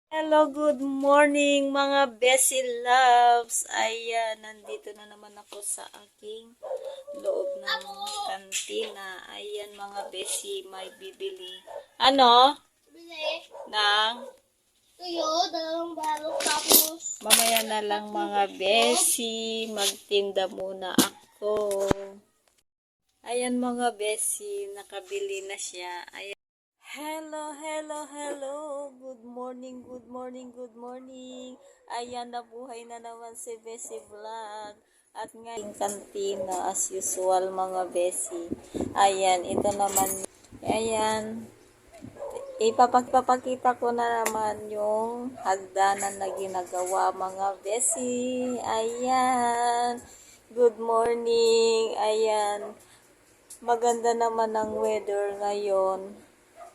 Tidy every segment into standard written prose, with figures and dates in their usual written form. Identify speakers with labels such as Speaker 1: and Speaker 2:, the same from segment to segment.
Speaker 1: Hello, good morning mga Bessie Loves. Ayan, nandito na naman ako sa aking loob ng kantina. Ayan mga Bessie, may bibili. Ano?
Speaker 2: Bili.
Speaker 1: Nang?
Speaker 2: Tuyo, dalawang balok tapos.
Speaker 1: Mamaya na lang mga Bessie, magtinda muna ako. Ayan mga Bessie, nakabili na siya. Ayan. Hello, hello, hello. Good morning, good morning, good morning. Ayan, nabuhay na naman si Bessie Vlog. At ngayon, kantina as usual mga Bessie. Ayan, ito naman. Ayan, ipapakita ko na naman yung hagdanan na ginagawa mga Bessie. Ayan, good morning. Ayan, maganda naman ang weather ngayon.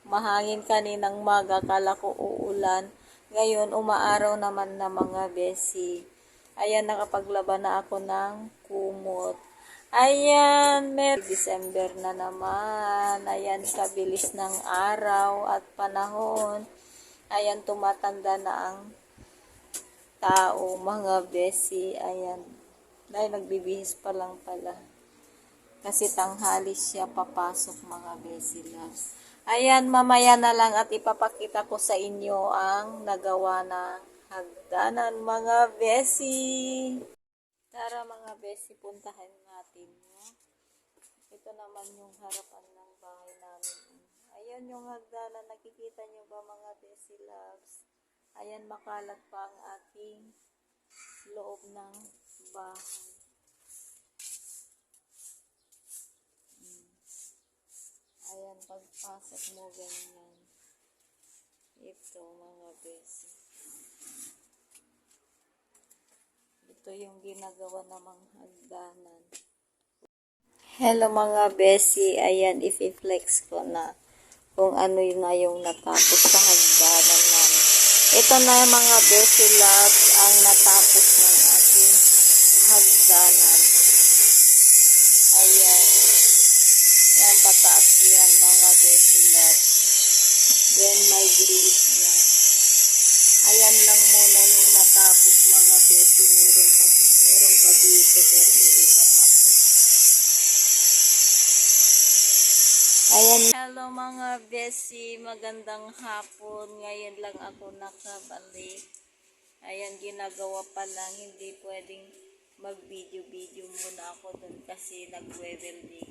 Speaker 1: Mahangin kaninang maga, kala ko uulan. Ngayon, umaaraw naman na mga Bessie. Ayan, nakapaglaban na ako ng kumot. Ayan, December na naman. Ayan, kabilis ng araw at panahon. Ayan, tumatanda na ang tao, mga Bessie. Ayan, dahil nagbibihis pa lang pala. Kasi tanghali siya papasok mga Bessie Loves. Ayan, mamaya na lang at ipapakita ko sa inyo ang nagawa na hagdanan mga Bessie. Tara mga Bessie, puntahan natin. No? Ito naman yung harapan ng bahay namin. Ayan yung hagdanan, nakikita nyo ba mga Bessie Loves? Ayan, makalat pa ang aking loob ng bahay. Ayan, pagpasok mo ganyan. Ito, mga Bessie. Ito yung ginagawa namang hagdanan. Hello mga Bessie. Ayan, i-flex ko na kung ano yun na yung natapos sa hagdanan namin. Ito na yung mga Bessie Loves ang natapos ng aking hagdanan. Ayan. Yan, pataas yan mga Bessie Loves. Then, may grills yan. Ayan lang muna yung natapos mga Bessie. Meron pa dito pero hindi pa tapos. Ayan. Hello mga Bessie. Magandang hapon. Ngayon lang ako nakabalik. Ayan, ginagawa pa lang. Hindi pwedeng mag-video-video muna ako dun kasi nag-welding.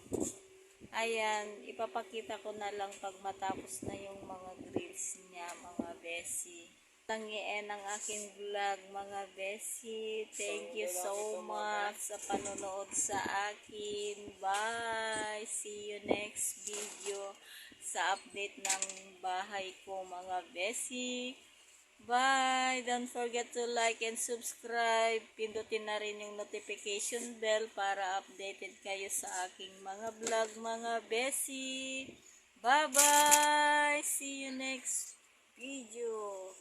Speaker 1: Ayan, ipapakita ko na lang pag matapos na yung mga grills niya, mga Bessie. Tangiin ang aking vlog, mga Bessie. Thank you so much sa panonood sa akin. Bye! See you next video sa update ng bahay ko, mga Bessie. Bye! Don't forget to like and subscribe. Pindutin na rin yung notification bell para updated kayo sa aking mga vlog, mga Bessie. Bye-bye! See you next video.